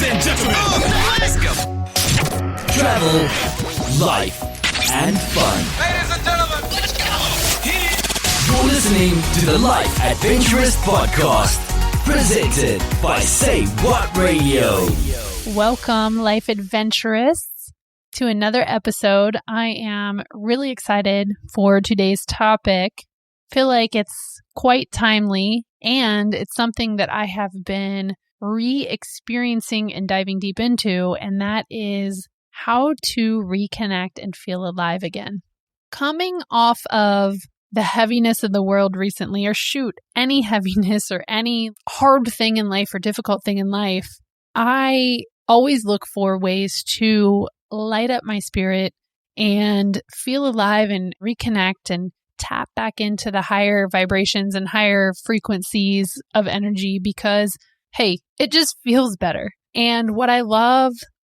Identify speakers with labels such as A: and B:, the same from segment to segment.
A: Ladies and gentlemen, let's go. Travel, life, and fun.
B: Ladies and gentlemen, let's go.
A: You're listening to the Life Adventurous Podcast, presented by SayWHA Radio.
C: Welcome, Life Adventurous, to another episode. I am really excited for today's topic. Feel like it's quite timely, and it's something that I have been re-experiencing and diving deep into, and that is how to reconnect and feel alive again. Coming off of the heaviness of the world recently, or any heaviness or any hard thing in life or difficult thing in life, I always look for ways to light up my spirit and feel alive and reconnect and tap back into the higher vibrations and higher frequencies of energy because, hey, it just feels better. And what I love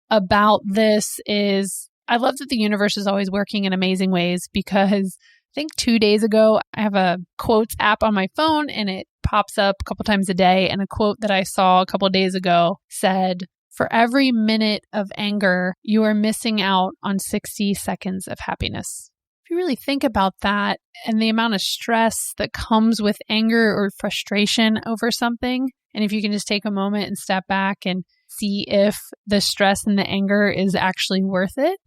C: about this is I love that the universe is always working in amazing ways, because I think 2 days ago, I have a quotes app on my phone and it pops up a couple times a day. And a quote that I saw a couple days ago said, "For every minute of anger, you are missing out on 60 seconds of happiness." If you really think about that and the amount of stress that comes with anger or frustration over something, and if you can just take a moment and step back and see if the stress and the anger is actually worth it,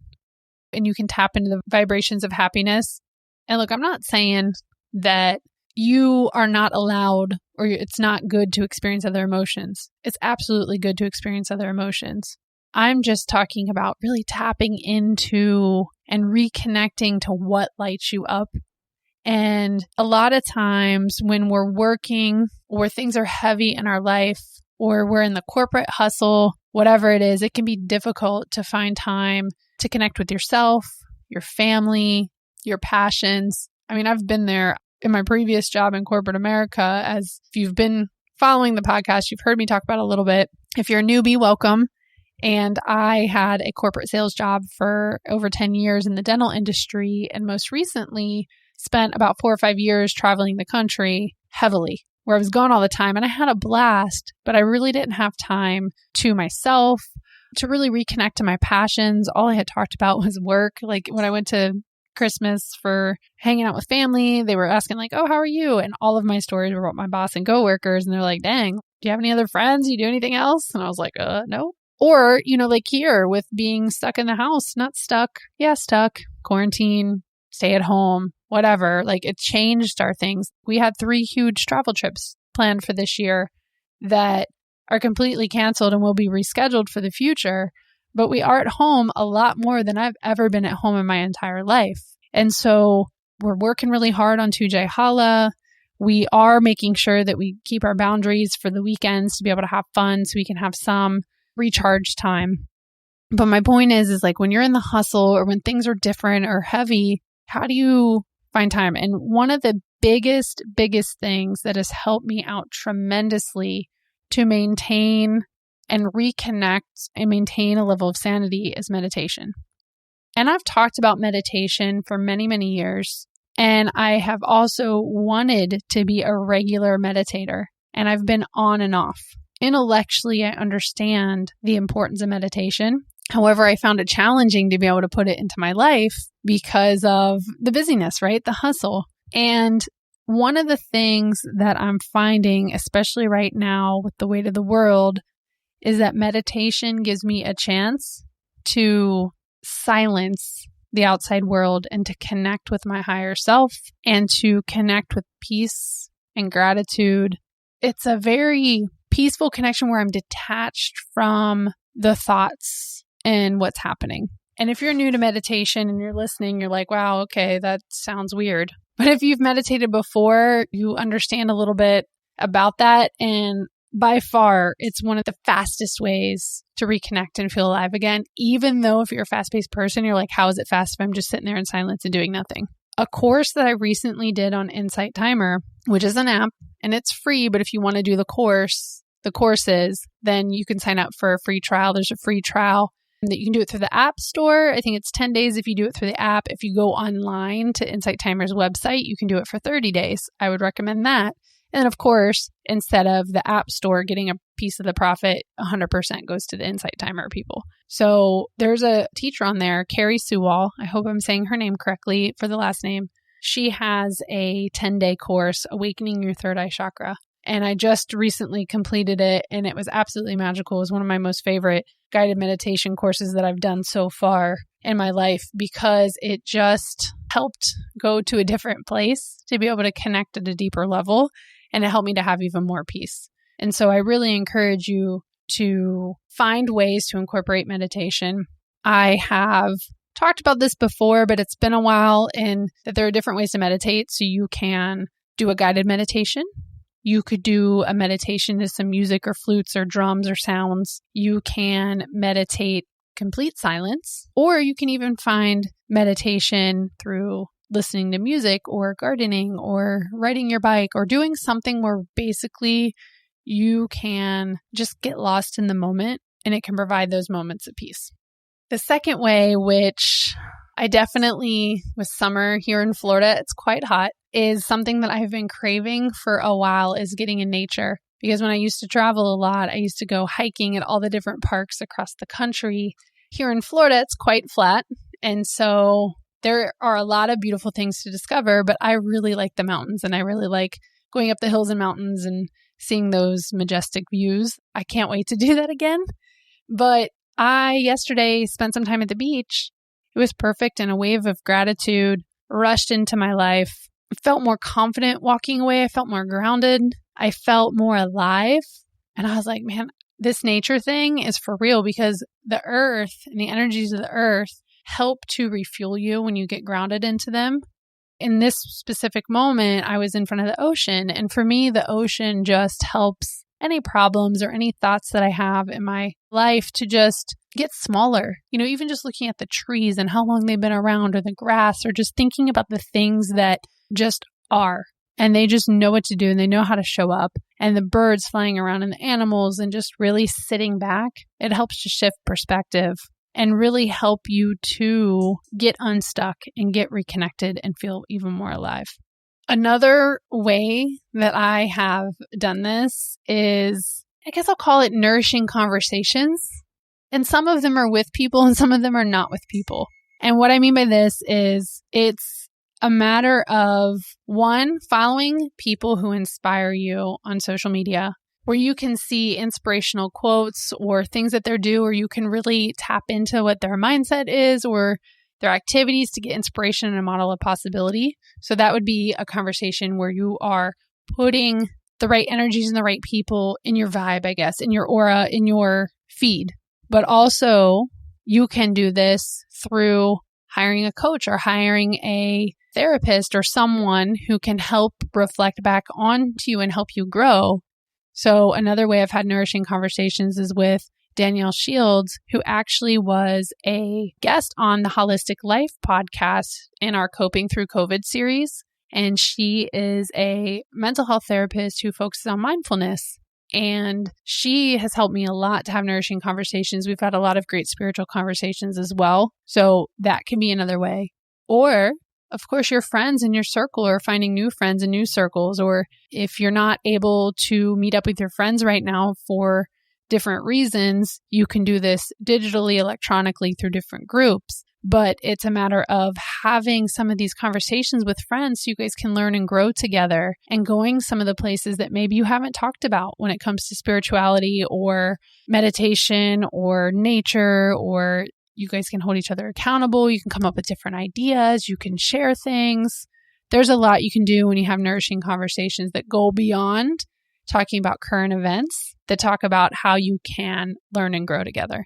C: and you can tap into the vibrations of happiness. And look, I'm not saying that you are not allowed or it's not good to experience other emotions. It's absolutely good to experience other emotions. I'm just talking about really tapping into and reconnecting to what lights you up. And a lot of times when we're working or things are heavy in our life or we're in the corporate hustle, whatever it is, it can be difficult to find time to connect with yourself, your family, your passions. I mean, I've been there in my previous job in corporate America. As if you've been following the podcast, you've heard me talk about it a little bit. If you're a newbie, welcome. And I had a corporate sales job for over 10 years in the dental industry, and most recently spent about 4 or 5 years traveling the country heavily, where I was gone all the time. And I had a blast, but I really didn't have time to myself to really reconnect to my passions. All I had talked about was work. Like when I went to Christmas for hanging out with family, they were asking like, "Oh, how are you?" And all of my stories were about my boss and coworkers. And they're like, "Dang, do you have any other friends? You do anything else?" And I was like, no. Or, like here with being stuck in the house, not stuck. Yeah, stuck, quarantine, stay at home, whatever. Like it changed our things. We had 3 huge travel trips planned for this year that are completely canceled and will be rescheduled for the future. But we are at home a lot more than I've ever been at home in my entire life. And so we're working really hard on SayWHA. We are making sure that we keep our boundaries for the weekends to be able to have fun so we can have some recharge time. But my point is like when you're in the hustle or when things are different or heavy, how do you find time? And one of the biggest things that has helped me out tremendously to maintain and reconnect and maintain a level of sanity is meditation. And I've talked about meditation for many, many years. And I have also wanted to be a regular meditator. And I've been on and off. Intellectually, I understand the importance of meditation. However, I found it challenging to be able to put it into my life because of the busyness, right? The hustle. And one of the things that I'm finding, especially right now with the weight of the world, is that meditation gives me a chance to silence the outside world and to connect with my higher self and to connect with peace and gratitude. It's a very peaceful connection where I'm detached from the thoughts and what's happening. And if you're new to meditation and you're listening, you're like, wow, okay, that sounds weird. But if you've meditated before, you understand a little bit about that. And by far, it's one of the fastest ways to reconnect and feel alive again. Even though if you're a fast-paced person, you're like, how is it fast if I'm just sitting there in silence and doing nothing? A course that I recently did on Insight Timer, which is an app, and it's free, but if you want to do the courses, then you can sign up for a free trial. There's a free trial that you can do it through the App Store. I think it's 10 days if you do it through the app. If you go online to Insight Timer's website, you can do it for 30 days. I would recommend that. And of course, instead of the App Store getting a piece of the profit, 100% goes to the Insight Timer people. So there's a teacher on there, Carrie Sewall. I hope I'm saying her name correctly for the last name. She has a 10-day course, Awakening Your Third Eye Chakra. And I just recently completed it, and it was absolutely magical. It was one of my most favorite guided meditation courses that I've done so far in my life, because it just helped go to a different place to be able to connect at a deeper level, and it helped me to have even more peace. And so I really encourage you to find ways to incorporate meditation. I have talked about this before, but it's been a while, and that there are different ways to meditate. So you can do a guided meditation. You could do a meditation to some music or flutes or drums or sounds. You can meditate complete silence, or you can even find meditation through listening to music or gardening or riding your bike or doing something where basically you can just get lost in the moment, and it can provide those moments of peace. The second way, which I definitely, with summer here in Florida, it's quite hot, is something that I've been craving for a while, is getting in nature. Because when I used to travel a lot, I used to go hiking at all the different parks across the country. Here in Florida, it's quite flat. And so there are a lot of beautiful things to discover, but I really like the mountains, and I really like going up the hills and mountains and seeing those majestic views. I can't wait to do that again. But I yesterday spent some time at the beach. It was perfect, and a wave of gratitude rushed into my life. I felt more confident walking away. I felt more grounded. I felt more alive. And I was like, man, this nature thing is for real, because the earth and the energies of the earth help to refuel you when you get grounded into them. In this specific moment, I was in front of the ocean. And for me, the ocean just helps any problems or any thoughts that I have in my life to just get smaller. Even just looking at the trees and how long they've been around, or the grass, or just thinking about the things that just are. And they just know what to do, and they know how to show up. And the birds flying around, and the animals, and just really sitting back. It helps to shift perspective and really help you to get unstuck and get reconnected and feel even more alive. Another way that I have done this is, I guess I'll call it Nourishing Conversations. And some of them are with people, and some of them are not with people. And what I mean by this is, it's a matter of, one, following people who inspire you on social media, where you can see inspirational quotes or things that they do, or you can really tap into what their mindset is or their activities to get inspiration and a model of possibility. So that would be a conversation where you are putting the right energies and the right people in your vibe, I guess, in your aura, in your feed. But also, you can do this through hiring a coach or hiring a therapist or someone who can help reflect back onto you and help you grow. So another way I've had Nourishing Conversations is with Danielle Shields, who actually was a guest on the Holistic Life podcast in our Coping Through COVID series. And she is a mental health therapist who focuses on mindfulness. And she has helped me a lot to have nourishing conversations. We've had a lot of great spiritual conversations as well. So that can be another way. Or, of course, your friends in your circle, or finding new friends in new circles. Or if you're not able to meet up with your friends right now for different reasons, you can do this digitally, electronically, through different groups. But it's a matter of having some of these conversations with friends so you guys can learn and grow together, and going some of the places that maybe you haven't talked about when it comes to spirituality or meditation or nature, or you guys can hold each other accountable. You can come up with different ideas. You can share things. There's a lot you can do when you have nourishing conversations that go beyond talking about current events, that talk about how you can learn and grow together.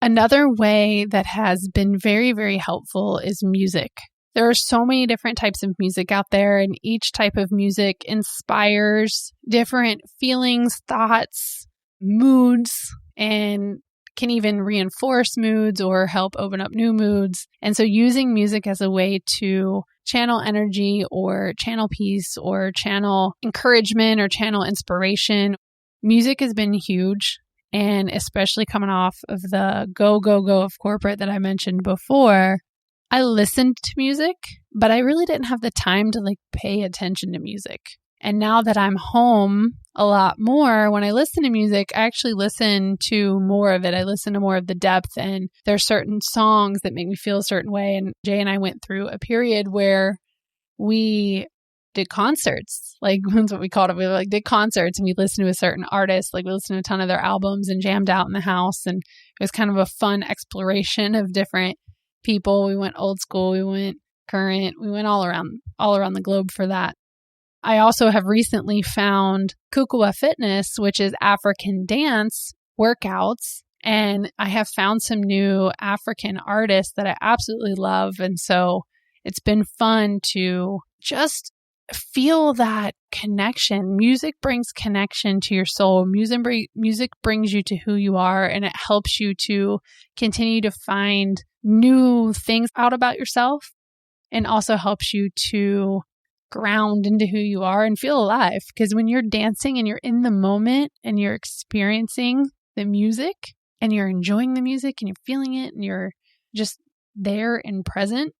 C: Another way that has been very, very helpful is music. There are so many different types of music out there, and each type of music inspires different feelings, thoughts, moods, and can even reinforce moods or help open up new moods. And so using music as a way to channel energy or channel peace or channel encouragement or channel inspiration. Music has been huge. And especially coming off of the go of corporate that I mentioned before, I listened to music, but I really didn't have the time to pay attention to music. And now that I'm home a lot more, when I listen to music, I actually listen to more of it. I listen to more of the depth, and there's certain songs that make me feel a certain way. And Jay and I went through a period where we did concerts. Like, that's what we called it. We did concerts, and we listened to a certain artist. Like, we listened to a ton of their albums and jammed out in the house. And it was kind of a fun exploration of different people. We went old school, we went current, we went all around the globe for that. I also have recently found SayWHA Fitness, which is African dance workouts. And I have found some new African artists that I absolutely love. And so it's been fun to just feel that connection. Music brings connection to your soul. Music brings you to who you are, and it helps you to continue to find new things out about yourself, and also helps you to ground into who you are and feel alive. Because when you're dancing and you're in the moment and you're experiencing the music and you're enjoying the music and you're feeling it and you're just there and present,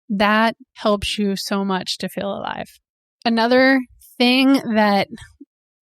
C: that helps you so much to feel alive. Another thing that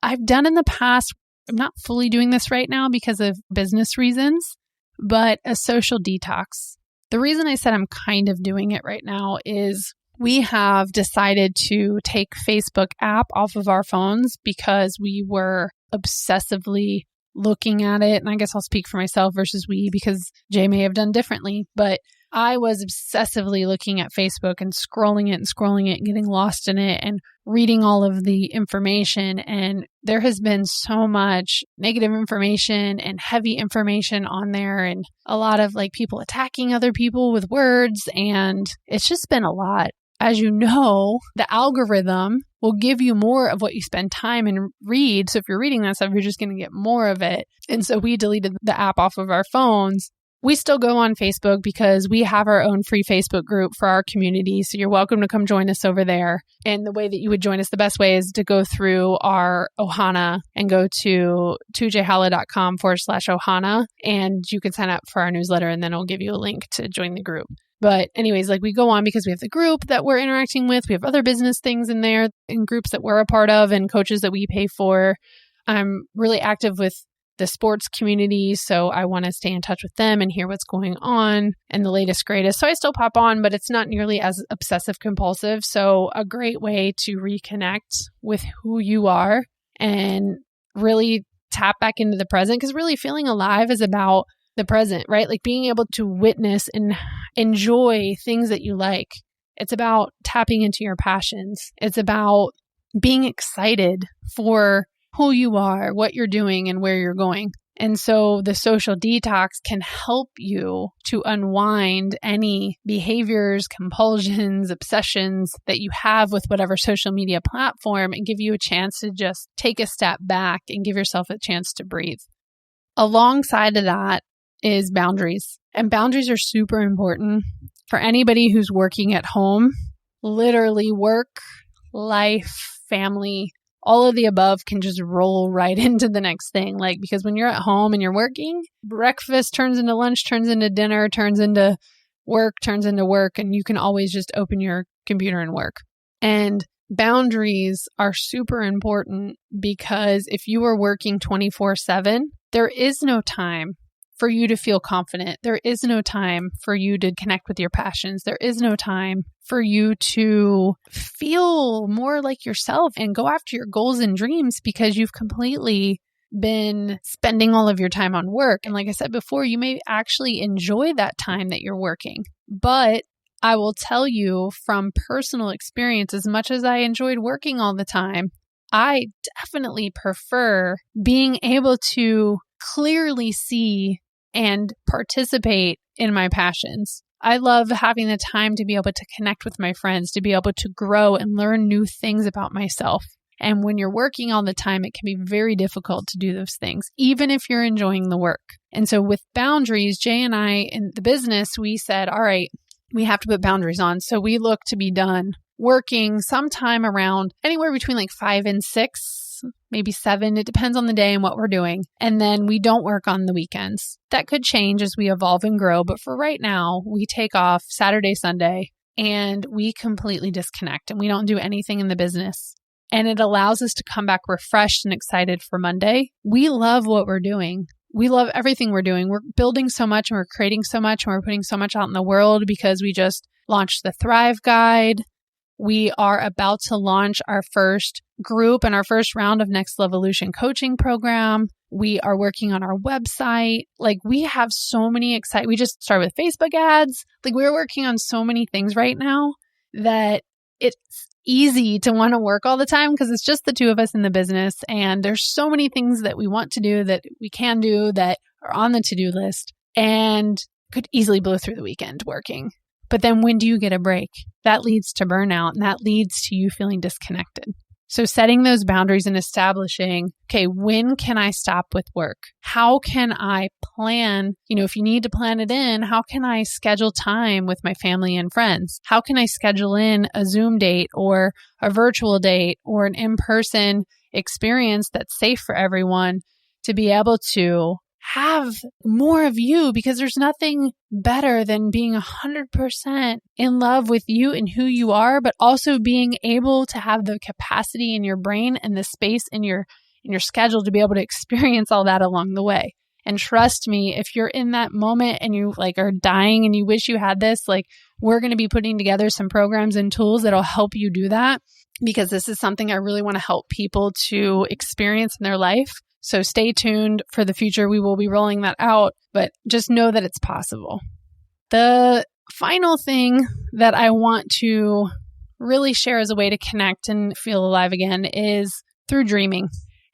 C: I've done in the past, I'm not fully doing this right now because of business reasons, but a social detox. The reason I said I'm kind of doing it right now is we have decided to take Facebook app off of our phones because we were obsessively looking at it. And I guess I'll speak for myself versus we, because Jay may have done differently, but I was obsessively looking at Facebook and scrolling it and getting lost in it and reading all of the information. And there has been so much negative information and heavy information on there, and a lot of people attacking other people with words. And it's just been a lot. As you know, the algorithm will give you more of what you spend time and read. So if you're reading that stuff, you're just going to get more of it. And so we deleted the app off of our phones. We still go on Facebook because we have our own free Facebook group for our community. So you're welcome to come join us over there. And the way that you would join us, the best way is to go through our Ohana and go to tujayhala.com/Ohana. And you can sign up for our newsletter, and then it'll give you a link to join the group. But anyways, we go on because we have the group that we're interacting with. We have other business things in there and groups that we're a part of and coaches that we pay for. I'm really active with the sports community, so I want to stay in touch with them and hear what's going on and the latest, greatest. So I still pop on, but it's not nearly as obsessive compulsive. So a great way to reconnect with who you are and really tap back into the present, because really feeling alive is about the present, right? Being able to witness and enjoy things that you like. It's about tapping into your passions. It's about being excited for who you are, what you're doing, and where you're going. And so the social detox can help you to unwind any behaviors, compulsions, obsessions that you have with whatever social media platform, and give you a chance to just take a step back and give yourself a chance to breathe. Alongside of that is boundaries. And boundaries are super important for anybody who's working at home. Literally work, life, family, all of the above can just roll right into the next thing. Because when you're at home and you're working, breakfast turns into lunch, turns into dinner, turns into work, and you can always just open your computer and work. And boundaries are super important because if you are working 24/7, there is no time for you to feel confident. There is no time for you to connect with your passions. There is no time for you to feel more like yourself and go after your goals and dreams, because you've completely been spending all of your time on work. And like I said before, you may actually enjoy that time that you're working. But I will tell you from personal experience, as much as I enjoyed working all the time, I definitely prefer being able to clearly see and participate in my passions. I love having the time to be able to connect with my friends, to be able to grow and learn new things about myself. And when you're working all the time, it can be very difficult to do those things, even if you're enjoying the work. And so with boundaries, Jay and I in the business, we said, all right, we have to put boundaries on. So we look to be done working sometime around anywhere between 5 and 6, maybe 7. It depends on the day and what we're doing. And then we don't work on the weekends. That could change as we evolve and grow. But for right now, we take off Saturday, Sunday, and we completely disconnect and we don't do anything in the business. and it allows us to come back refreshed and excited for Monday. We love what we're doing. We love everything we're doing. We're building so much and we're creating so much and we're putting so much out in the world because we just launched the Thrive Guide. We are about to launch our first group and our first round of Next Levolution coaching program. We are working on our website. Like, we have so many we just started with Facebook ads. Like, we're working on so many things right now that it's easy to want to work all the time because it's just the two of us in the business. And there's so many things that we want to do that we can do that are on the to-do list and could easily blow through the weekend working. But then when do you get a break? That leads to burnout, and that leads to you feeling disconnected. So setting those boundaries and establishing, okay, when can I stop with work? How can I plan? If you need to plan it in, how can I schedule time with my family and friends? How can I schedule in a Zoom date or a virtual date or an in-person experience that's safe for everyone to be able to have more of you? Because there's nothing better than being 100% in love with you and who you are, but also being able to have the capacity in your brain and the space in your schedule to be able to experience all that along the way. And trust me, if you're in that moment and you are dying and you wish you had this, we're going to be putting together some programs and tools that'll help you do that, because this is something I really want to help people to experience in their life. So stay tuned for the future. We will be rolling that out, but just know that it's possible. The final thing that I want to really share as a way to connect and feel alive again is through dreaming.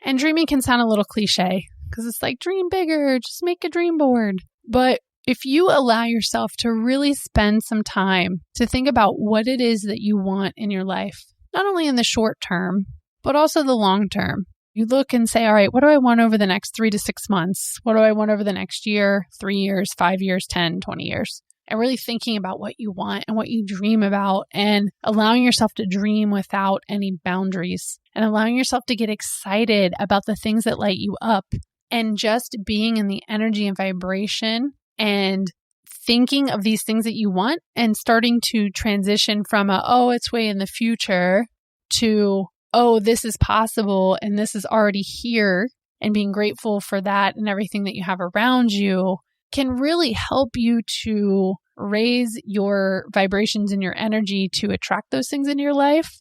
C: And dreaming can sound a little cliche because it's like, dream bigger, just make a dream board. But if you allow yourself to really spend some time to think about what it is that you want in your life, not only in the short term, but also the long term. You look and say, all right, what do I want over the next 3 to 6 months? What do I want over the next year, 3 years, 5 years, 10, 20 years? And really thinking about what you want and what you dream about, and allowing yourself to dream without any boundaries, and allowing yourself to get excited about the things that light you up, and just being in the energy and vibration and thinking of these things that you want, and starting to transition from it's way in the future to, this is possible and this is already here, and being grateful for that and everything that you have around you can really help you to raise your vibrations and your energy to attract those things into your life,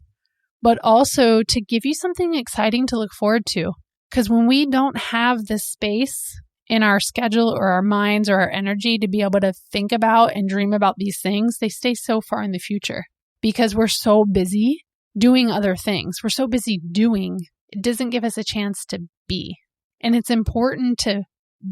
C: but also to give you something exciting to look forward to. Because when we don't have the space in our schedule or our minds or our energy to be able to think about and dream about these things, they stay so far in the future because we're so busy doing other things. We're so busy doing, it doesn't give us a chance to be. And it's important to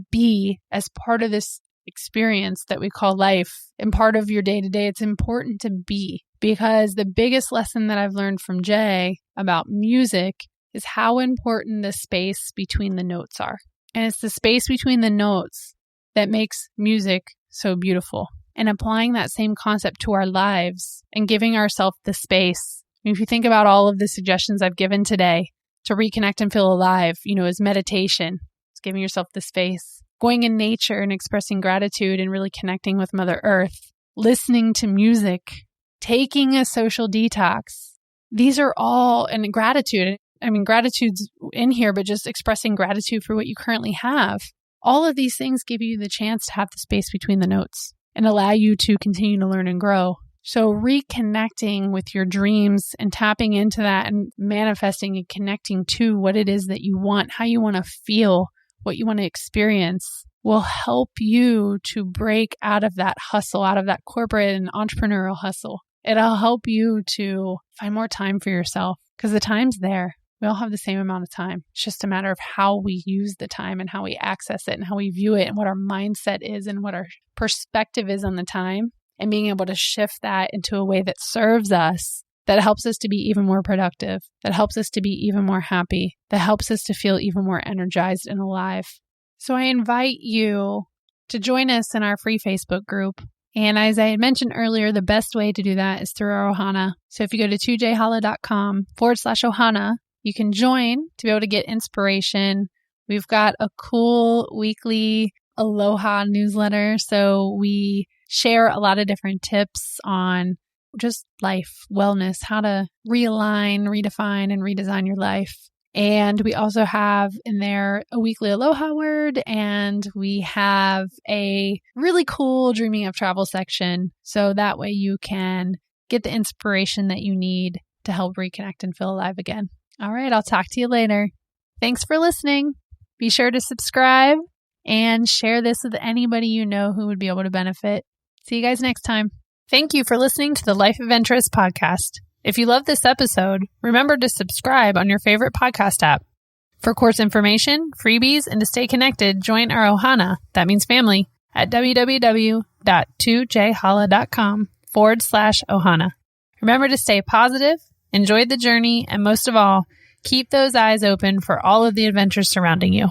C: be as part of this experience that we call life and part of your day-to-day. It's important to be, because the biggest lesson that I've learned from Jay about music is how important the space between the notes are. And it's the space between the notes that makes music so beautiful. And applying that same concept to our lives and giving ourselves the space. If you think about all of the suggestions I've given today to reconnect and feel alive, is meditation. It's giving yourself the space. Going in nature and expressing gratitude and really connecting with Mother Earth. Listening to music. Taking a social detox. These are all, and gratitude. Gratitude's in here, but just expressing gratitude for what you currently have. All of these things give you the chance to have the space between the notes and allow you to continue to learn and grow. So reconnecting with your dreams and tapping into that and manifesting and connecting to what it is that you want, how you want to feel, what you want to experience will help you to break out of that hustle, out of that corporate and entrepreneurial hustle. It'll help you to find more time for yourself because the time's there. We all have the same amount of time. It's just a matter of how we use the time and how we access it and how we view it and what our mindset is and what our perspective is on the time, and being able to shift that into a way that serves us, that helps us to be even more productive, that helps us to be even more happy, that helps us to feel even more energized and alive. So I invite you to join us in our free Facebook group. And as I had mentioned earlier, the best way to do that is through our Ohana. So if you go to tujayhala.com/Ohana, you can join to be able to get inspiration. We've got a cool weekly Aloha newsletter. So we share a lot of different tips on just life, wellness, how to realign, redefine, and redesign your life. And we also have in there a weekly aloha word, and we have a really cool dreaming of travel section. So that way you can get the inspiration that you need to help reconnect and feel alive again. All right, I'll talk to you later. Thanks for listening. Be sure to subscribe and share this with anybody you know who would be able to benefit. See you guys next time. Thank you for listening to the Life Adventurous podcast. If you love this episode, remember to subscribe on your favorite podcast app. For course information, freebies, and to stay connected, join our Ohana, that means family, at www.2jhala.com/Ohana. Remember to stay positive, enjoy the journey, and most of all, keep those eyes open for all of the adventures surrounding you.